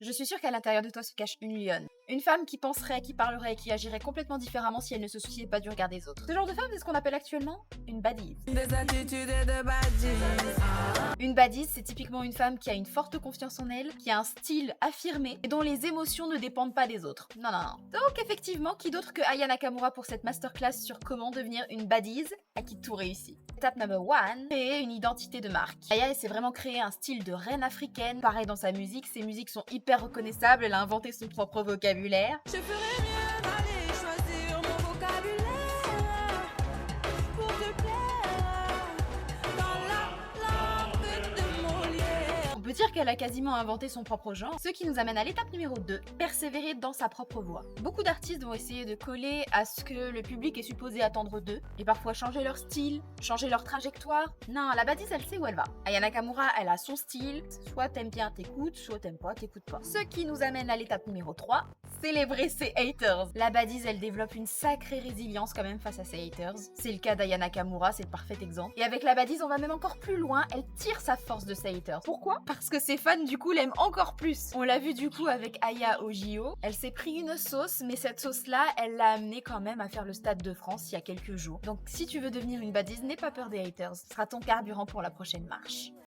Je suis sûre qu'à l'intérieur de toi se cache une lionne. Une femme qui penserait, qui parlerait et qui agirait complètement différemment si elle ne se souciait pas du regard des autres. Ce genre de femme, c'est ce qu'on appelle actuellement une badise. Des attitudes de baddies. Une badise, c'est typiquement une femme qui a une forte confiance en elle, qui a un style affirmé et dont les émotions ne dépendent pas des autres. Non, non, non. Donc effectivement, qui d'autre que Aya Nakamura pour cette masterclass sur comment devenir une badise à qui tout réussit. Étape number 1, créer une identité de marque. Aya s'est vraiment créé un style de reine africaine. Pareil dans sa musique, ses musiques sont hyper reconnaissables, elle a inventé son propre vocabulaire. Je ferais mieux d'aller choisir mon vocabulaire pour te plaire dans la langue de Molière. On peut dire qu'elle a quasiment inventé son propre genre, ce qui nous amène à l'étape numéro 2, persévérer dans sa propre voix. Beaucoup d'artistes vont essayer de coller à ce que le public est supposé attendre d'eux, et parfois changer leur style, changer leur trajectoire. Non, la badise, elle sait où elle va. Aya Nakamura, elle a son style, soit t'aimes bien, t'écoutes, soit t'aimes pas, t'écoutes pas. Ce qui nous amène à l'étape numéro 3, célébrer ses haters. La badise, elle développe une sacrée résilience quand même face à ses haters. C'est le cas d'Aya Nakamura, c'est le parfait exemple. Et avec la badise, on va même encore plus loin, elle tire sa force de ses haters. Pourquoi ? Parce que ses fans, du coup, l'aiment encore plus. On l'a vu du coup avec Aya au JO. Elle s'est pris une sauce, mais cette sauce-là, elle l'a amenée quand même à faire le Stade de France il y a quelques jours. Donc si tu veux devenir une badise, n'aie pas peur des haters. Ce sera ton carburant pour la prochaine marche.